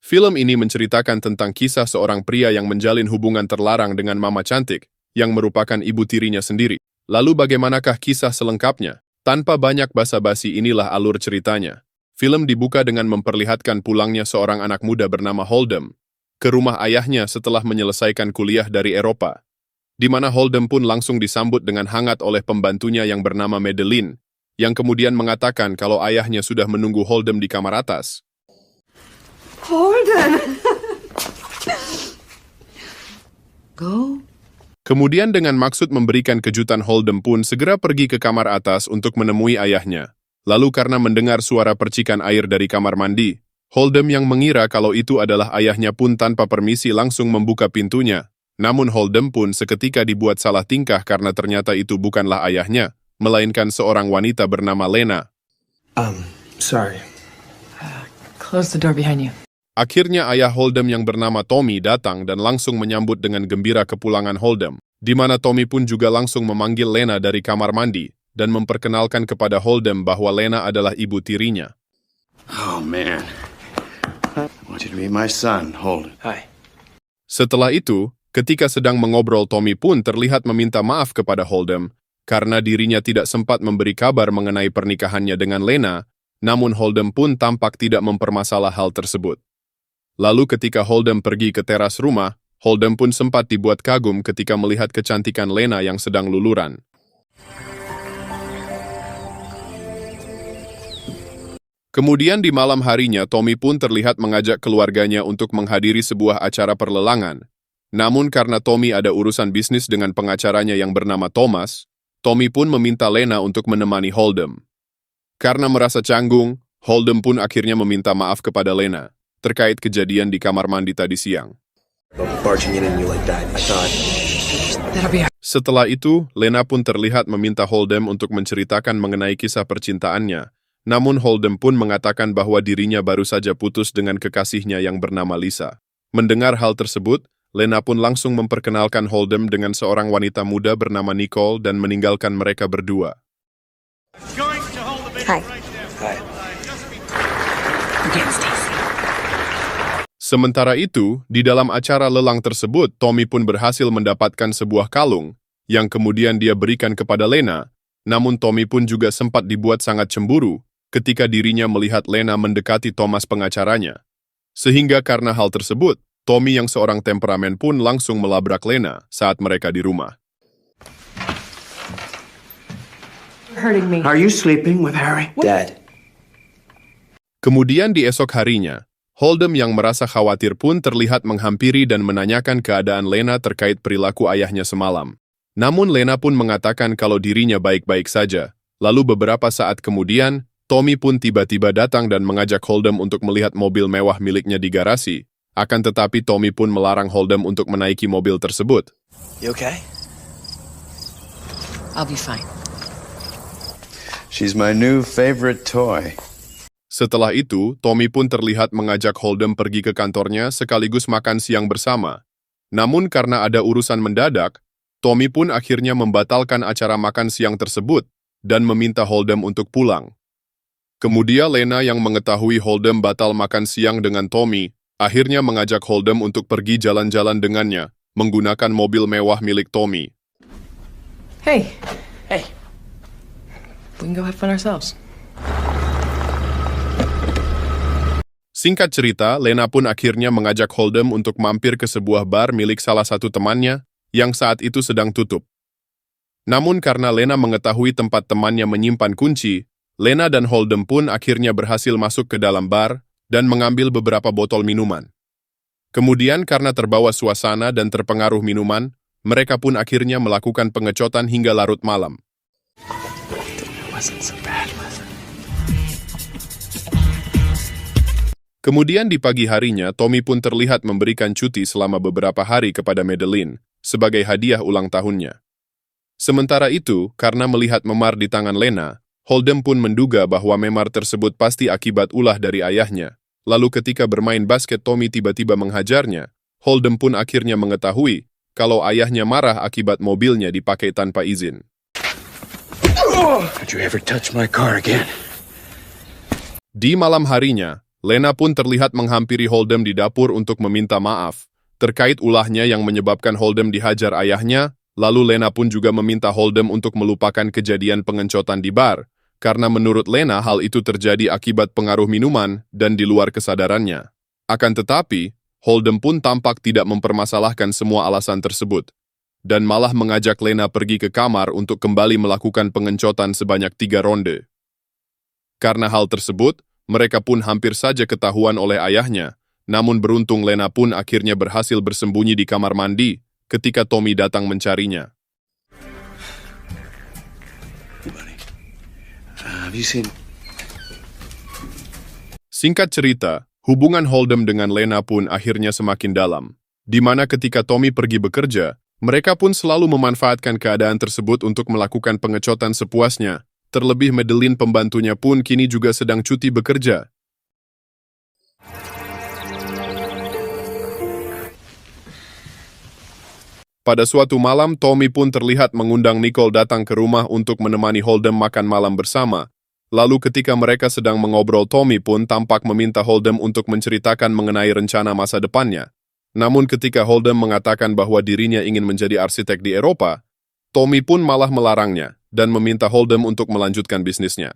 Film ini menceritakan tentang kisah seorang pria yang menjalin hubungan terlarang dengan mama cantik, yang merupakan ibu tirinya sendiri. Lalu bagaimanakah kisah selengkapnya? Tanpa banyak basa-basi inilah alur ceritanya. Film dibuka dengan memperlihatkan pulangnya seorang anak muda bernama Holden ke rumah ayahnya setelah menyelesaikan kuliah dari Eropa, di mana Holden pun langsung disambut dengan hangat oleh pembantunya yang bernama Madeline, yang kemudian mengatakan kalau ayahnya sudah menunggu Holden di kamar atas. Holden! Go. Kemudian dengan maksud memberikan kejutan, Holden pun segera pergi ke kamar atas untuk menemui ayahnya. Lalu karena mendengar suara percikan air dari kamar mandi, Holden yang mengira kalau itu adalah ayahnya pun tanpa permisi langsung membuka pintunya. Namun Holden pun seketika dibuat salah tingkah karena ternyata itu bukanlah ayahnya, melainkan seorang wanita bernama Lena. Sorry. Close the door behind you. Akhirnya ayah Holden yang bernama Tommy datang dan langsung menyambut dengan gembira kepulangan Holden, di mana Tommy pun juga langsung memanggil Lena dari kamar mandi dan memperkenalkan kepada Holden bahwa Lena adalah ibu tirinya. Oh man. I want you to meet my son, Holden. Hi. Setelah itu, ketika sedang mengobrol, Tommy pun terlihat meminta maaf kepada Holden karena dirinya tidak sempat memberi kabar mengenai pernikahannya dengan Lena, namun Holden pun tampak tidak mempermasalah hal tersebut. Lalu ketika Holden pergi ke teras rumah, Holden pun sempat dibuat kagum ketika melihat kecantikan Lena yang sedang luluran. Kemudian di malam harinya, Tommy pun terlihat mengajak keluarganya untuk menghadiri sebuah acara perlelangan. Namun karena Tommy ada urusan bisnis dengan pengacaranya yang bernama Thomas, Tommy pun meminta Lena untuk menemani Holden. Karena merasa canggung, Holden pun akhirnya meminta maaf kepada Lena terkait kejadian di kamar mandi tadi siang. Setelah itu, Lena pun terlihat meminta Holden untuk menceritakan mengenai kisah percintaannya. Namun Holden pun mengatakan bahwa dirinya baru saja putus dengan kekasihnya yang bernama Lisa. Mendengar hal tersebut, Lena pun langsung memperkenalkan Holden dengan seorang wanita muda bernama Nicole dan meninggalkan mereka berdua. Hi. Hi. Again, Stacy. Sementara itu, di dalam acara lelang tersebut, Tommy pun berhasil mendapatkan sebuah kalung, yang kemudian dia berikan kepada Lena. Namun Tommy pun juga sempat dibuat sangat cemburu ketika dirinya melihat Lena mendekati Thomas pengacaranya. Sehingga karena hal tersebut, Tommy yang seorang temperamen pun langsung melabrak Lena saat mereka di rumah. Hurting me. Are you sleeping with Harry? Dad. Kemudian di esok harinya, Holden yang merasa khawatir pun terlihat menghampiri dan menanyakan keadaan Lena terkait perilaku ayahnya semalam. Namun Lena pun mengatakan kalau dirinya baik-baik saja. Lalu beberapa saat kemudian, Tommy pun tiba-tiba datang dan mengajak Holden untuk melihat mobil mewah miliknya di garasi. Akan tetapi Tommy pun melarang Holden untuk menaiki mobil tersebut. You okay? I'll be fine. She's my new favorite toy. Setelah itu, Tommy pun terlihat mengajak Holden pergi ke kantornya sekaligus makan siang bersama. Namun karena ada urusan mendadak, Tommy pun akhirnya membatalkan acara makan siang tersebut dan meminta Holden untuk pulang. Kemudian Lena yang mengetahui Holden batal makan siang dengan Tommy, akhirnya mengajak Holden untuk pergi jalan-jalan dengannya, menggunakan mobil mewah milik Tommy. Hey, Hey. we can go have fun ourselves. Singkat cerita, Lena pun akhirnya mengajak Holden untuk mampir ke sebuah bar milik salah satu temannya yang saat itu sedang tutup. Namun karena Lena mengetahui tempat temannya menyimpan kunci, Lena dan Holden pun akhirnya berhasil masuk ke dalam bar dan mengambil beberapa botol minuman. Kemudian karena terbawa suasana dan terpengaruh minuman, mereka pun akhirnya melakukan pengecotan hingga larut malam. Kemudian di pagi harinya, Tommy pun terlihat memberikan cuti selama beberapa hari kepada Madeline sebagai hadiah ulang tahunnya. Sementara itu, karena melihat memar di tangan Lena, Holden pun menduga bahwa memar tersebut pasti akibat ulah dari ayahnya. Lalu ketika bermain basket, Tommy tiba-tiba menghajarnya. Holden pun akhirnya mengetahui kalau ayahnya marah akibat mobilnya dipakai tanpa izin. Don't you ever touch my car again. Di malam harinya, Lena pun terlihat menghampiri Holden di dapur untuk meminta maaf terkait ulahnya yang menyebabkan Holden dihajar ayahnya, lalu Lena pun juga meminta Holden untuk melupakan kejadian pengencotan di bar, karena menurut Lena hal itu terjadi akibat pengaruh minuman dan di luar kesadarannya. Akan tetapi, Holden pun tampak tidak mempermasalahkan semua alasan tersebut, dan malah mengajak Lena pergi ke kamar untuk kembali melakukan pengencotan sebanyak 3 ronde. Karena hal tersebut, mereka pun hampir saja ketahuan oleh ayahnya, namun beruntung Lena pun akhirnya berhasil bersembunyi di kamar mandi ketika Tommy datang mencarinya. Have you seen... Singkat cerita, hubungan Holden dengan Lena pun akhirnya semakin dalam, di mana ketika Tommy pergi bekerja, mereka pun selalu memanfaatkan keadaan tersebut untuk melakukan pengecotan sepuasnya. Terlebih Madeline pembantunya pun kini juga sedang cuti bekerja. Pada suatu malam, Tommy pun terlihat mengundang Nicole datang ke rumah untuk menemani Holden makan malam bersama. Lalu ketika mereka sedang mengobrol, Tommy pun tampak meminta Holden untuk menceritakan mengenai rencana masa depannya. Namun ketika Holden mengatakan bahwa dirinya ingin menjadi arsitek di Eropa, Tommy pun malah melarangnya dan meminta Holden untuk melanjutkan bisnisnya.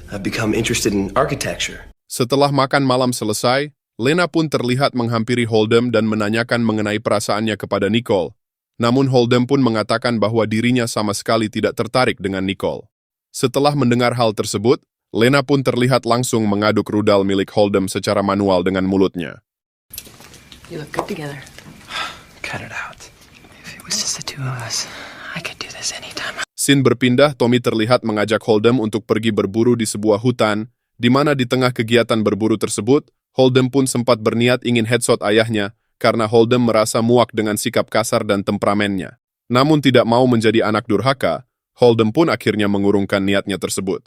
I've become interested in architecture. Setelah makan malam selesai, Lena pun terlihat menghampiri Holden dan menanyakan mengenai perasaannya kepada Nicole. Namun Holden pun mengatakan bahwa dirinya sama sekali tidak tertarik dengan Nicole. Setelah mendengar hal tersebut, Lena pun terlihat langsung mengaduk rudal milik Holden secara manual dengan mulutnya. You look good together. Cut it out. If it was just the two of us, I could do this anytime. Scene berpindah, Tommy terlihat mengajak Holden untuk pergi berburu di sebuah hutan, di mana di tengah kegiatan berburu tersebut, Holden pun sempat berniat ingin headshot ayahnya karena Holden merasa muak dengan sikap kasar dan temperamennya. Namun tidak mau menjadi anak durhaka, Holden pun akhirnya mengurungkan niatnya tersebut.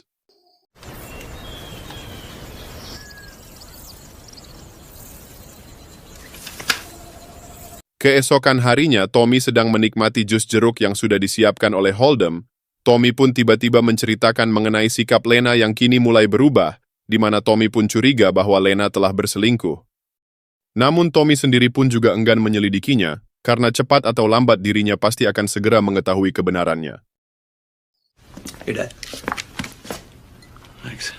Keesokan harinya, Tommy sedang menikmati jus jeruk yang sudah disiapkan oleh Holden. Tommy pun tiba-tiba menceritakan mengenai sikap Lena yang kini mulai berubah, di mana Tommy pun curiga bahwa Lena telah berselingkuh. Namun Tommy sendiri pun juga enggan menyelidikinya, karena cepat atau lambat dirinya pasti akan segera mengetahui kebenarannya. Your dad. Thanks.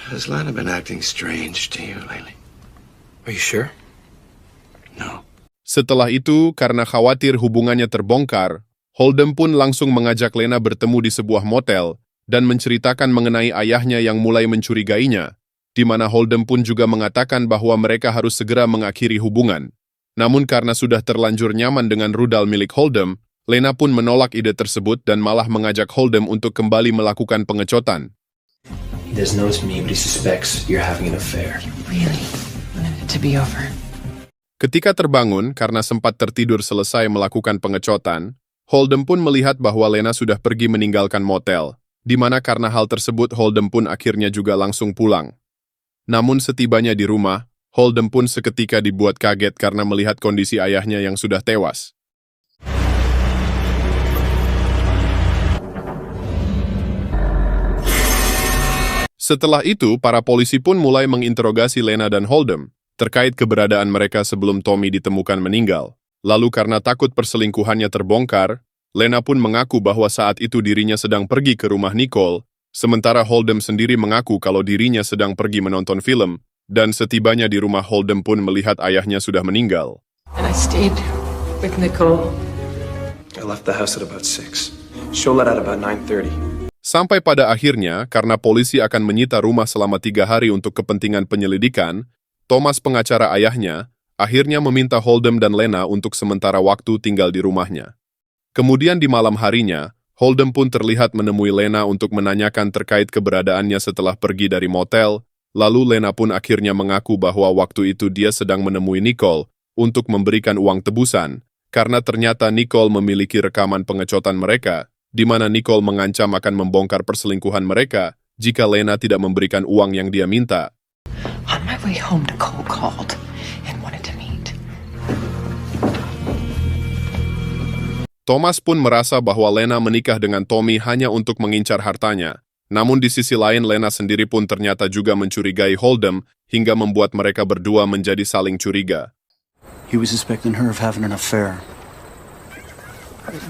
Has Lana been acting strange to you lately? Are you sure? No. Setelah itu, karena khawatir hubungannya terbongkar, Holden pun langsung mengajak Lena bertemu di sebuah motel dan menceritakan mengenai ayahnya yang mulai mencurigainya, di mana Holden pun juga mengatakan bahwa mereka harus segera mengakhiri hubungan. Namun karena sudah terlanjur nyaman dengan rudal milik Holden, Lena pun menolak ide tersebut dan malah mengajak Holden untuk kembali melakukan pengecotan. He doesn't notice me, but he suspects you're having an affair. Really wanted it to be over. Ketika terbangun karena sempat tertidur selesai melakukan pengecotan, Holden pun melihat bahwa Lena sudah pergi meninggalkan motel, di mana karena hal tersebut Holden pun akhirnya juga langsung pulang. Namun setibanya di rumah, Holden pun seketika dibuat kaget karena melihat kondisi ayahnya yang sudah tewas. Setelah itu, para polisi pun mulai menginterogasi Lena dan Holden terkait keberadaan mereka sebelum Tommy ditemukan meninggal. Lalu karena takut perselingkuhannya terbongkar, Lena pun mengaku bahwa saat itu dirinya sedang pergi ke rumah Nicole, sementara Holden sendiri mengaku kalau dirinya sedang pergi menonton film, dan setibanya di rumah Holden pun melihat ayahnya sudah meninggal. And I stayed with Nicole. I left the house at about 6. She'll let out about 9:30. Sampai pada akhirnya, karena polisi akan menyita rumah selama 3 hari untuk kepentingan penyelidikan, Thomas pengacara ayahnya akhirnya meminta Holden dan Lena untuk sementara waktu tinggal di rumahnya. Kemudian di malam harinya, Holden pun terlihat menemui Lena untuk menanyakan terkait keberadaannya setelah pergi dari motel, lalu Lena pun akhirnya mengaku bahwa waktu itu dia sedang menemui Nicole untuk memberikan uang tebusan, karena ternyata Nicole memiliki rekaman pengecotan mereka, di mana Nicole mengancam akan membongkar perselingkuhan mereka jika Lena tidak memberikan uang yang dia minta. On my way home, Nicole called and wanted to meet. Thomas pun merasa bahwa Lena menikah dengan Tommy hanya untuk mengincar hartanya, Namun di sisi lain, Lena sendiri pun ternyata juga mencurigai Hold'em hingga membuat mereka berdua menjadi saling curiga. He was suspecting her of having an affair.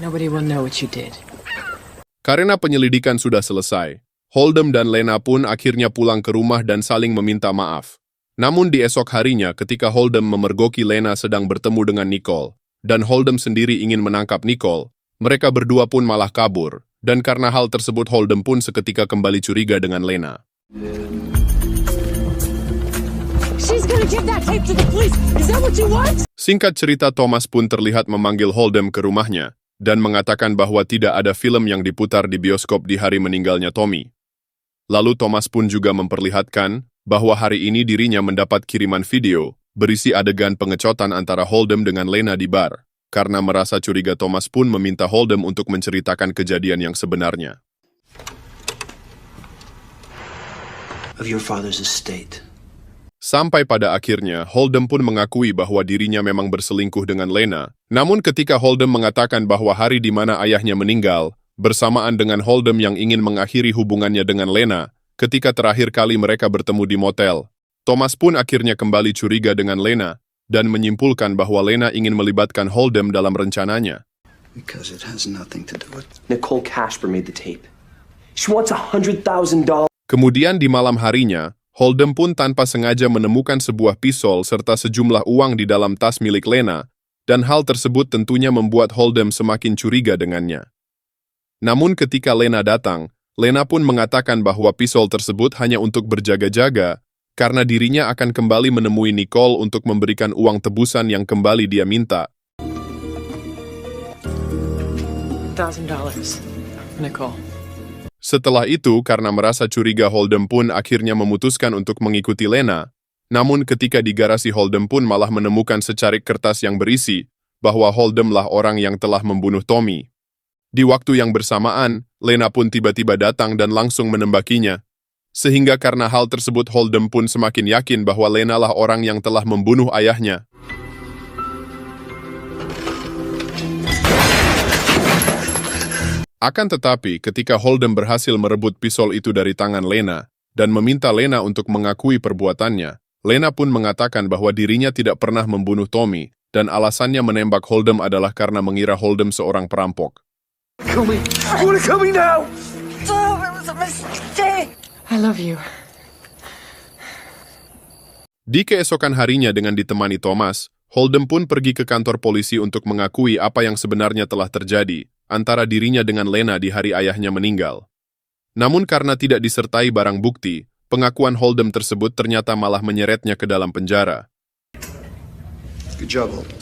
Nobody will know what you did. Karena penyelidikan sudah selesai, Hold'em dan Lena pun akhirnya pulang ke rumah dan saling meminta maaf. Namun di esok harinya ketika Hold'em memergoki Lena sedang bertemu dengan Nicole, dan Hold'em sendiri ingin menangkap Nicole, mereka berdua pun malah kabur. Dan karena hal tersebut Hold'em pun seketika kembali curiga dengan Lena. She's gonna give that tape to the police. Is that what you want? Singkat cerita, Thomas pun terlihat memanggil Hold'em ke rumahnya dan mengatakan bahwa tidak ada film yang diputar di bioskop di hari meninggalnya Tommy. Lalu Thomas pun juga memperlihatkan bahwa hari ini dirinya mendapat kiriman video berisi adegan pengecotan antara Hold'em dengan Lena di bar. Karena merasa curiga, Thomas pun meminta Hold'em untuk menceritakan kejadian yang sebenarnya. Of your father's estate. Sampai pada akhirnya, Hold'em pun mengakui bahwa dirinya memang berselingkuh dengan Lena. Namun ketika Hold'em mengatakan bahwa hari di mana ayahnya meninggal, bersamaan dengan Hold'em yang ingin mengakhiri hubungannya dengan Lena, ketika terakhir kali mereka bertemu di motel, Thomas pun akhirnya kembali curiga dengan Lena, dan menyimpulkan bahwa Lena ingin melibatkan Hold'em dalam rencananya. Because it has nothing to do with... Nicole Casper made the tape. She wants $100,000. Kemudian di malam harinya, Hold'em pun tanpa sengaja menemukan sebuah pisau serta sejumlah uang di dalam tas milik Lena, dan hal tersebut tentunya membuat Hold'em semakin curiga dengannya. Namun ketika Lena datang, Lena pun mengatakan bahwa pisau tersebut hanya untuk berjaga-jaga, karena dirinya akan kembali menemui Nicole untuk memberikan uang tebusan yang kembali dia minta. $1,000, Nicole. Setelah itu, karena merasa curiga, Hold'em pun akhirnya memutuskan untuk mengikuti Lena. Namun ketika di garasi, Hold'em pun malah menemukan secarik kertas yang berisi bahwa Hold'em lah orang yang telah membunuh Tommy. Di waktu yang bersamaan, Lena pun tiba-tiba datang dan langsung menembakinya. Sehingga karena hal tersebut, Hold'em pun semakin yakin bahwa Lena lah orang yang telah membunuh ayahnya. Akan tetapi, ketika Hold'em berhasil merebut pisau itu dari tangan Lena dan meminta Lena untuk mengakui perbuatannya, Lena pun mengatakan bahwa dirinya tidak pernah membunuh Tommy dan alasannya menembak Hold'em adalah karena mengira Hold'em seorang perampok. Kill me. You wanna kill me now? Oh, it was a mistake. I love you. Di keesokan harinya dengan ditemani Thomas, Hold'em pun pergi ke kantor polisi untuk mengakui apa yang sebenarnya telah terjadi antara dirinya dengan Lena di hari ayahnya meninggal. Namun karena tidak disertai barang bukti, pengakuan Hold'em tersebut ternyata malah menyeretnya ke dalam penjara. Good job, Hold'em.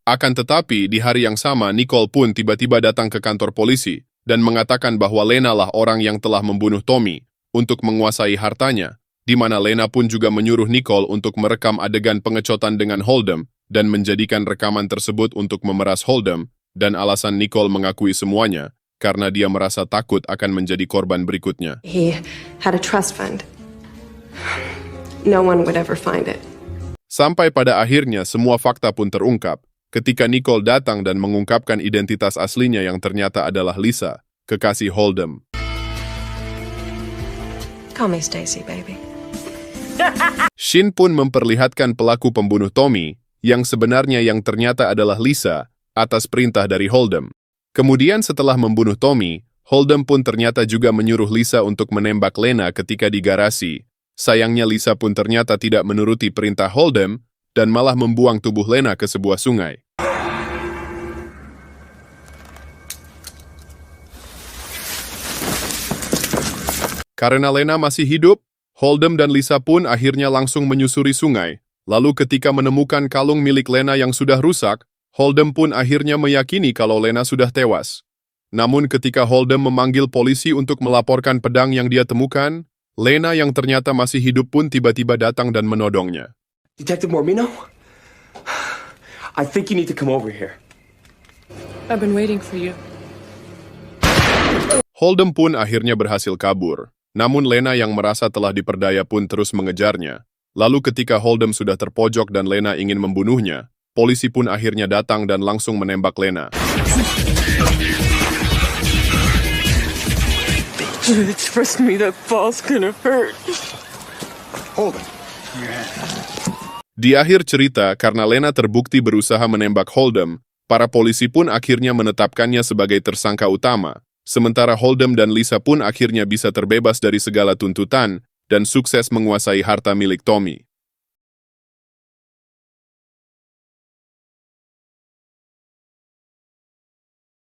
Akan tetapi, di hari yang sama, Nicole pun tiba-tiba datang ke kantor polisi dan mengatakan bahwa Lena lah orang yang telah membunuh Tommy untuk menguasai hartanya, di mana Lena pun juga menyuruh Nicole untuk merekam adegan pengecotan dengan Hold'em dan menjadikan rekaman tersebut untuk memeras Hold'em, dan alasan Nicole mengakui semuanya karena dia merasa takut akan menjadi korban berikutnya. He had a trust fund. No one would ever find it. Sampai pada akhirnya semua fakta pun terungkap ketika Nicole datang dan mengungkapkan identitas aslinya yang ternyata adalah Lisa, kekasih Hold'em. Call me Stacy, baby. Shin pun memperlihatkan pelaku pembunuh Tommy, yang sebenarnya yang ternyata adalah Lisa, atas perintah dari Hold'em. Kemudian setelah membunuh Tommy, Hold'em pun ternyata juga menyuruh Lisa untuk menembak Lena ketika di garasi. Sayangnya Lisa pun ternyata tidak menuruti perintah Hold'em, dan malah membuang tubuh Lena ke sebuah sungai. Karena Lena masih hidup, Hold'em dan Lisa pun akhirnya langsung menyusuri sungai. Lalu ketika menemukan kalung milik Lena yang sudah rusak, Hold'em pun akhirnya meyakini kalau Lena sudah tewas. Namun ketika Hold'em memanggil polisi untuk melaporkan pedang yang dia temukan, Lena yang ternyata masih hidup pun tiba-tiba datang dan menodongnya. Detective Mormino? I think you need to come over here. I've been waiting for you. Hold'em pun akhirnya berhasil kabur. Namun Lena yang merasa telah diperdaya pun terus mengejarnya. Lalu ketika Hold'em sudah terpojok dan Lena ingin membunuhnya, polisi pun akhirnya datang dan langsung menembak Lena. Trust me, that fall's gonna hurt. Hold it. Di akhir cerita, karena Lena terbukti berusaha menembak Holdem, para polisi pun akhirnya menetapkannya sebagai tersangka utama, sementara Holdem dan Lisa pun akhirnya bisa terbebas dari segala tuntutan dan sukses menguasai harta milik Tommy.